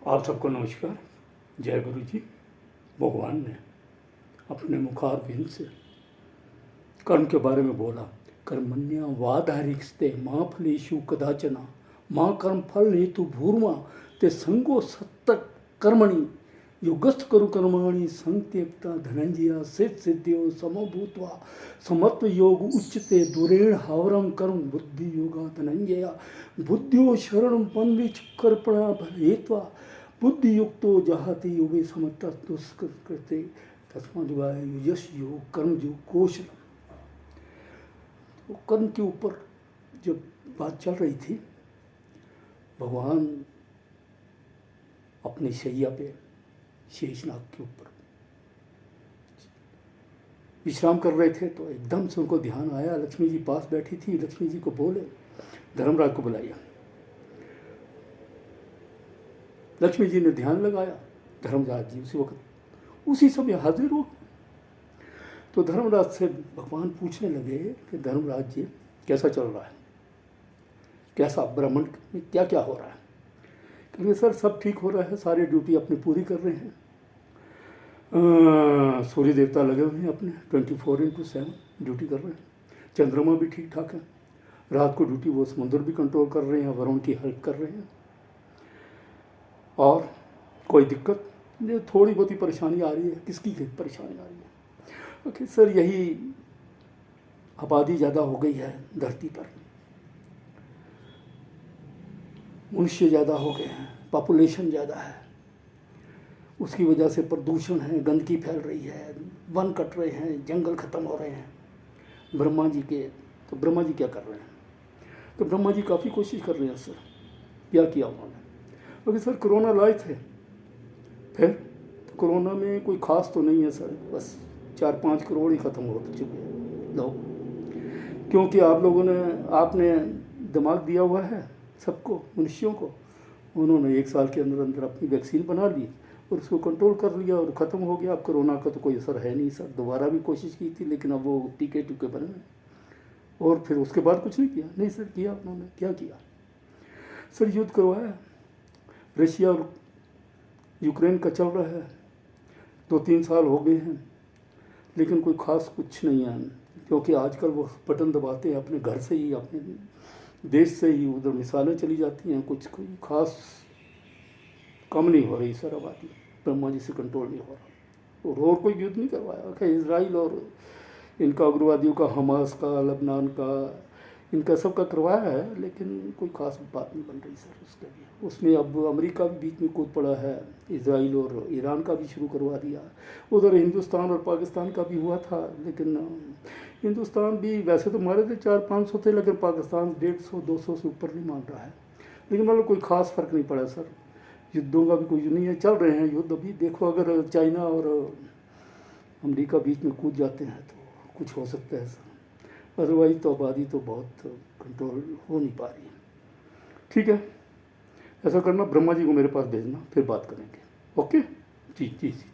आप सबको नमस्कार। जय गुरु जी। भगवान ने अपने मुखारविंद से कर्म के बारे में बोला, कर्मण्या वाधारिक्स्ते माँ फलेषु कदाचना माँ कर्म फल हेतु भूर्मा ते संगो सत्त कर्मणि युगस्थ करु कर्माणि संत्यक्ता धनंजया सिद्ध सिद्धियो समभूत्वा समत्व योग उच्चते दुरेण हावरम कर्म बुद्धि योगा धनंजया बुद्धियो शरण पन्विच कर्पणा हेत्वा बुद्धि युक्तो जहाति युगे समर्थते तस्माद्वाय यश योग कर्म योग कौशलम। तो कर्म के ऊपर जब बात चल रही थी, भगवान अपनी शैया पे शेषनाग के ऊपर विश्राम कर रहे थे, तो एकदम से उनको ध्यान आया। लक्ष्मी जी पास बैठी थी। लक्ष्मी जी को बोले, धर्मराज को बुलाइए। लक्ष्मी जी ने ध्यान लगाया, धर्मराज जी उसी वक्त उसी समय हाजिर हो। तो धर्मराज से भगवान पूछने लगे कि धर्मराज जी कैसा चल रहा है, कैसा ब्रह्मांड में क्या क्या हो रहा है। क्योंकि सर सब ठीक हो रहा है, सारे ड्यूटी अपनी पूरी कर रहे हैं। सूर्य देवता लगे हुए हैं अपने 24/7 ड्यूटी कर रहे हैं। चंद्रमा भी ठीक ठाक है। रात को ड्यूटी वो समुद्र भी कंट्रोल कर रहे हैं, वरुण की हेल्प कर रहे हैं। और कोई दिक्कत नहीं, थोड़ी बहुत ही परेशानी आ रही है। किसकी परेशानी आ रही है? ओके सर, यही आबादी ज़्यादा हो गई है धरती पर, मनुष्य ज़्यादा हो गए हैं, पॉपुलेशन ज़्यादा है, उसकी वजह से प्रदूषण है, गंदगी फैल रही है, वन कट रहे हैं, जंगल ख़त्म हो रहे हैं। ब्रह्मा जी के तो ब्रह्मा जी क्या कर रहे हैं? तो ब्रह्मा जी काफ़ी कोशिश कर रहे हैं। सर क्या किया उन्होंने? क्योंकि सर कोरोना लाए थे, फिर तो कोरोना में कोई ख़ास तो नहीं है सर, बस 4-5 करोड़ ही ख़त्म हो चुके हैं लोग। क्योंकि आप लोगों ने आपने दिमाग दिया हुआ है सबको, मनुष्यों को। उन्होंने 1 साल के अंदर अंदर अपनी वैक्सीन बना ली और उसको कंट्रोल कर लिया और ख़त्म हो गया। अब कोरोना का तो कोई असर है नहीं सर। दोबारा भी कोशिश की थी, लेकिन अब वो टीके टूके बने और फिर उसके बाद कुछ नहीं किया। नहीं सर, किया उन्होंने, क्या किया सर? युद्ध करवाया। रशिया और यूक्रेन का चल रहा है, 2-3 साल हो गए हैं, लेकिन कोई ख़ास कुछ नहीं है। क्योंकि आजकल वो बटन दबाते हैं अपने घर से ही, अपने देश से ही उधर मिसालें चली जाती हैं। कुछ कोई ख़ास कम नहीं हो रही सर आबादी, ब्रह्मा जी से कंट्रोल नहीं हो रहा। और कोई युद्ध नहीं करवाया। क्या इजराइल और इनका उग्रवादियों का, हमास का, लबनान का, इनका सब का करवाया है, लेकिन कोई ख़ास बात नहीं बन रही सर उसके लिए। उसमें अब अमेरिका भी बीच में कूद पड़ा है, इजराइल और ईरान का भी शुरू करवा दिया। उधर हिंदुस्तान और पाकिस्तान का भी हुआ था, लेकिन हिंदुस्तान भी वैसे तो मारे थे 400-500 थे, लेकिन पाकिस्तान 150-200 से ऊपर नहीं मान रहा है। लेकिन मतलब कोई ख़ास फ़र्क नहीं पड़ा सर। युद्धों का भी कोई नहीं है, चल रहे हैं युद्ध अभी। देखो, अगर चाइना और अमेरिका बीच में कूद जाते हैं तो कुछ हो सकता है सर। अदरवाइज तो आबादी तो बहुत कंट्रोल हो नहीं पा रही है। ठीक है, ऐसा करना, ब्रह्मा जी को मेरे पास भेजना, फिर बात करेंगे। ओके जी जी जी।